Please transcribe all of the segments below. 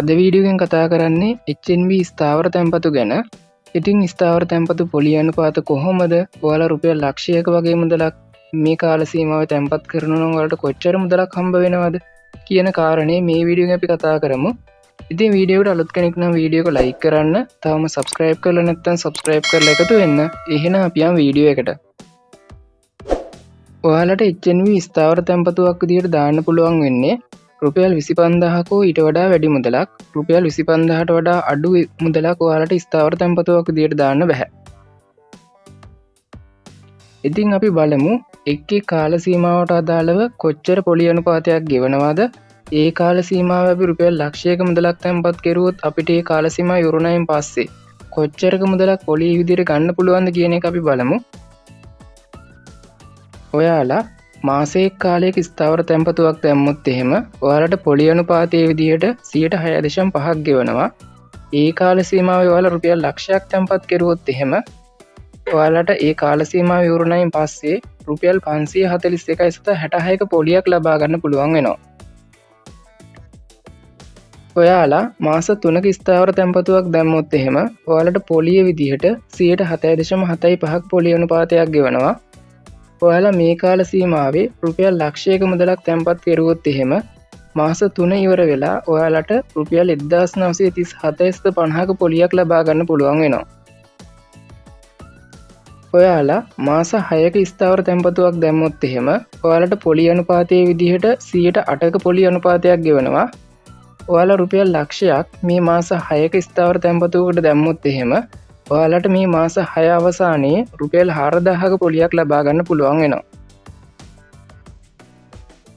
අද වීඩියෝ එකෙන් කතා කරන්නේ HNB ස්ථාවර තැන්පතු ගැන. ඉතින් ස්ථාවර තැන්පතු පොලි අනුපාත කොහොමද ඔයාලා රුපියල් ලක්ෂයක වගේ මුදලක් මේ කාල සීමාවේ තැන්පත් කරනවා නම් ඔයාලට කොච්චර මුදලක් හම්බ වෙනවද කියන කාරණේ මේ වීඩියෝ එකෙන් අපි කතා කරමු. ඉතින් වීඩියෝ එකට අලුත් කෙනෙක් නම් වීඩියෝ එක ලයික් කරන්න, තාම subscribe කරලා නැත්නම් subscribe කරලා එකතු වෙන්න. එහෙනම් අපි යමු වීඩියෝ එකට. ඔයාලට HNB ස්ථාවර තැන්පතුවක් විදිහට දාන්න පුළුවන් වෙන්නේ රුපියල් 25000ක ඊට වඩා වැඩි මුදලක්. රුපියල් 25000ට වඩා අඩු මුදලක් ඔයාලට ස්ථාවර තැන්පතුවක් විදිහට දාන්න බෑ. ඉතින් අපි බලමු එක්කේ කාල සීමාවට අදාළව කොච්චර පොලි අනුපාතයක් ගෙවනවද? ඒ කාල සීමාව අපි රුපියල් ලක්ෂයක මුදලක් තැන්පත් කරුවොත් අපිට ඒ කාල සීමාව ඉවරුණයින් පස්සේ කොච්චරක මුදලක් පොලි විදිහට ගන්න පුළුවන්ද කියන එක අපි බලමු. ඔයාලා මාසයක කාලයක ස්ථාවර තැන්පතුවක් දැම්මොත් එහෙම ඔයාලට පොලි අනුපාතයේ විදිහට 6.5ක් ගෙවනවා. ඒ කාල සීමාවේ ඔයාලා රුපියල් ලක්ෂයක් තැන්පත් කරුවොත් එහෙම ඔයාලට ඒ කාල සීමාව ඉවරුණයින් පස්සේ රුපියල් 541.66ක පොලියක් ලබා ගන්න පුළුවන් වෙනවා. ඔයාලා මාස 3ක ස්ථාවර තැන්පතුවක් දැම්මොත් එහෙම ඔයාලට පොලිය විදිහට 7.75ක් පොලි අනුපාතයක් ගෙවනවා. ඔයාලා මේ කාල සීමාවේ රුපියල් ලක්ෂයක මුදලක් තැන්පත් කරුවොත් එහෙම මාස 3 ඉවර වෙලා ඔයාලට රුපියල් 1937.50ක පොලියක් ලබා ගන්න පුළුවන් වෙනවා. ඔයාලා මාස 6ක ස්ථාවර තැන්පතුවක් දැම්මොත් එහෙම ඔයාලට පොලි අනුපාතයේ විදිහට 108ක පොලි අනුපාතයක් ගෙවනවා. ඔයාලා රුපියල් ලක්ෂයක් මේ මාස 6ක ස්ථාවර තැන්පතුවකට දැම්මොත් එහෙම ඔයාලට මේ මාස 6 අවසානයේ රුපියල් 4000ක පොලියක් ලබා ගන්න පුළුවන් වෙනවා.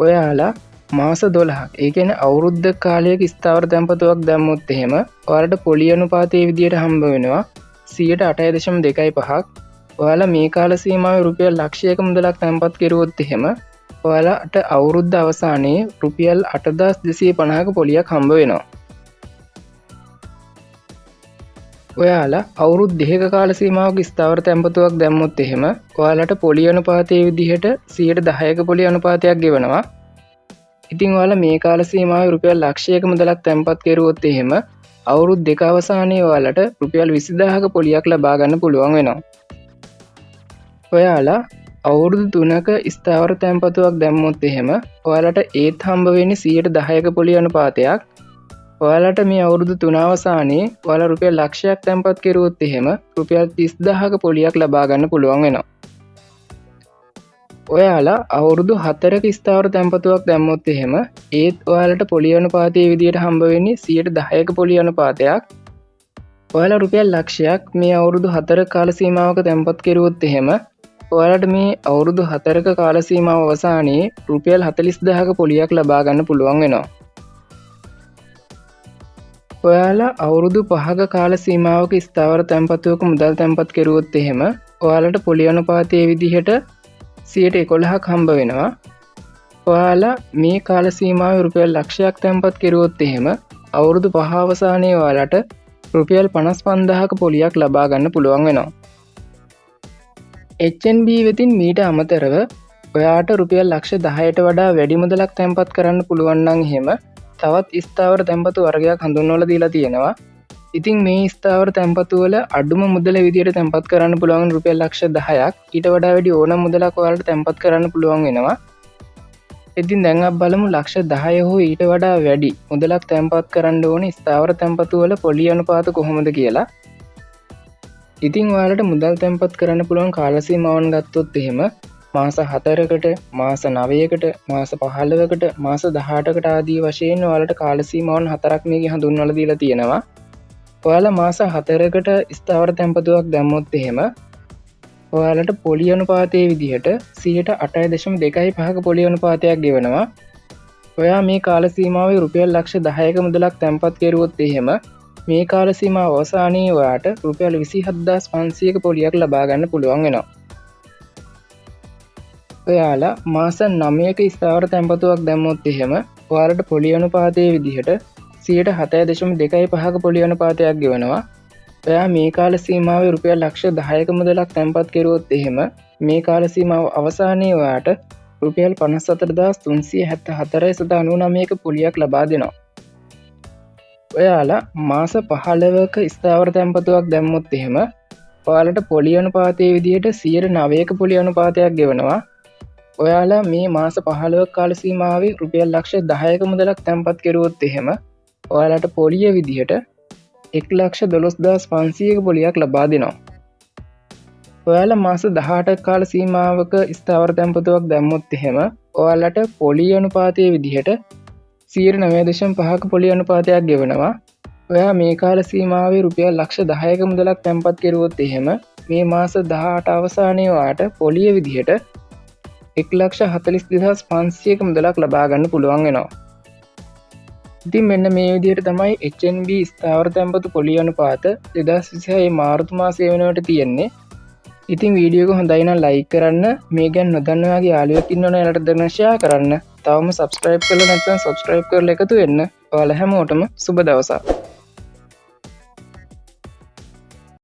ඔයාලා මාස 12ක්, ඒ කියන්නේ අවුරුද්ද කාලයක ස්ථාවර තැන්පතුවක් දැම්මොත් එහෙම ඔයාලට පොලි අනුපාතයේ විදිහට හම්බ වෙනවා 8.25ක්. ඔයාලා මේ කාල සීමාවේ රුපියල් ලක්ෂයක මුදලක් තැන්පත් කරුවොත් එහෙම ඔයාලට අවුරුද්ද අවසානයේ රුපියල් 8250ක පොලියක් හම්බ වෙනවා. ඔයාලා අවුරුදු 2ක කාල සීමාවක ස්ථාවර තැන්පතුවක් දැම්මොත් එහෙම ඔයාලට පොලි අනුපාතයේ විදිහට 10%ක පොලි අනුපාතයක් ගෙවනවා. ඉතින් ඔයාලා මේ කාල සීමාවේ රුපියල් ලක්ෂයක මුදලක් තැන්පත් කරුවොත් එහෙම අවුරුදු 2 අවසානයේ ඔයාලට රුපියල් 20000ක පොලියක් ලබා ගන්න පුළුවන් වෙනවා. ඔයාලා අවුරුදු 3ක ස්ථාවර තැන්පතුවක් දැම්මොත් එහෙම ඔයාලට ඒත් හම්බ වෙන්නේ 10%ක පොලි අනුපාතයක්. ඔයාලට මේ අවුරුදු 3 අවසානයේ ඔයාලා රුපියල් ලක්ෂයක් තැන්පත් කරුවොත් එහෙම රුපියල් 30000ක පොලියක් ලබා ගන්න පුළුවන් වෙනවා. ඔයාලා අවුරුදු 4ක ස්ථාවර තැන්පතුවක් දැම්මොත් එහෙම ඒත් ඔයාලට පොලි අනුපාතයේ විදිහට හම්බ වෙන්නේ 10%ක පොලි අනුපාතයක්. ඔයාලා රුපියල් ලක්ෂයක් මේ අවුරුදු 4ක කාල සීමාවක තැන්පත් කරුවොත් එහෙම ඔයාලට මේ අවුරුදු 4ක කාල සීමාව අවසානයේ රුපියල් 40000ක පොලියක් ලබා ගන්න පුළුවන් වෙනවා. ඔයාලා අවුරුදු 5ක කාල සීමාවක ස්ථාවර තැන්පතුවක මුදල් තැන්පත් කරුවොත් එහෙම ඔයාලට පොලි අනුපාතයේ විදිහට 11%ක් හම්බ වෙනවා. ඔයාලා මේ කාල සීමාවේ රුපියල් ලක්ෂයක් තැන්පත් කරුවොත් එහෙම අවුරුදු 5 අවසානයේ ඔයාලට රුපියල් 55000ක පොලියක් ලබා ගන්න පුළුවන් වෙනවා. HNB වෙතින් මීට අමතරව ඔයාට රුපියල් ලක්ෂ 10ට වඩා වැඩි මුදලක් තැන්පත් කරන්න පුළුවන් නම් එහෙම තවත් ස්ථාවර තැන්පතු වර්ගයක් හඳුන්වලා දීලා තියෙනවා. ඉතින් මේ ස්ථාවර තැන්පතු වල අඩුම මුදල විදියට තැන්පත් කරන්න පුළුවන් රුපියල් ලක්ෂ 10ක්. ඊට වඩා වැඩි ඕනම මුදලක් ඔයාලට තැන්පත් කරන්න පුළුවන් වෙනවා. ඉතින් දැන් අපි බලමු ලක්ෂ 10 හෝ ඊට වඩා වැඩි මුදලක් තැන්පත් කරන්න ඕන ස්ථාවර තැන්පතු වල පොලි අනුපාත කොහොමද කියලා. ඉතින් ඔයාලට මුදල් තැන්පත් කරන්න පුළුවන් කාල සීමාවන් ගත්තොත් එහෙම මාස 4කට, මාස 9කට, මාස 15කට, මාස 18කට ආදී වශයෙන් ඔයාලට කාල සීමාවන් 4ක් මේකේ හඳුන්වලා දීලා තියෙනවා. ඔයාලා මාස 4කට ස්ථාවර තැන්පතුවක් දැම්මොත් එහෙම ඔයාලට පොලි අනුපාතයේ විදිහට 8.25ක පොලි අනුපාතයක් ගෙවනවා. ඔයා මේ කාල සීමාවේ රුපියල් ලක්ෂ 10ක මුදලක් තැන්පත් කරුවොත් එහෙම මේ කාල සීමාව අවසානයේ ඔයාට රුපියල් 27500ක පොලියක් ලබා ගන්න පුළුවන් වෙනවා. ඔයාලා මාස 9ක ස්ථාවර තැන්පතුවක් දැම්මොත් එහෙම ඔයාලට පොලි අනුපාතයේ විදිහට 7.25ක පොලි අනුපාතයක් ගෙවනවා. ඔයා මේ කාල සීමාවේ රුපියල් ලක්ෂ 10ක මුදලක් තැන්පත් කරුවොත් එහෙම මේ කාල සීමාව අවසානයේ ඔයාට රුපියල් 54374.99ක පොලියක් ලබා දෙනවා. ඔයාලා මාස 15ක ස්ථාවර තැන්පතුවක් දැම්මොත් එහෙම ඔයාලට පොලි අනුපාතයේ විදිහට 9%ක පොලි අනුපාතයක් ගෙවනවා. ඔයාලා මේ මාස 15ක කාල සීමාවේ රුපියල් ලක්ෂ 10ක මුදලක් තැන්පත් කරුවොත් එහෙම ඔයාලට පොලිය විදිහට 1,12,500ක පොලියක් ලබා දෙනවා. ඔයාලා මාස 18ක කාල සීමාවක ස්ථාවර තැන්පතුවක් දැම්මොත් එහෙම ඔයාලට පොලි අනුපාතයේ විදිහට 9.5ක පොලි අනුපාතයක් ගෙවනවා. ඔයා මේ කාල සීමාවේ රුපියල් ලක්ෂ 10ක මුදලක් තැන්පත් කරුවොත් එහෙම මේ මාස 18 අවසානයේ ඔයාට පොලිය විදිහට 1,42,500ක මුදලක් ලබා ගන්න පුළුවන් වෙනවා. ඉතින් මෙන්න මේ විදිහට තමයි HNB ස්ථාවර තැන්පතු පොලි අනුපාත 2026 මාර්තු මාසයේ වෙනකොට තියෙන්නේ. ඉතින් වීඩියෝ එක හොඳයි නම් ලයික් කරන්න, මේ ගැන නොදන්න වගේ යාළුවෙක් ඉන්නවනම් එයාලට දෙන්න ෂෙයා කරන්න. තවම subscribe කරලා නැත්නම් subscribe කරලා එකතු වෙන්න. ඔයාලා හැමෝටම සුබ දවසක්.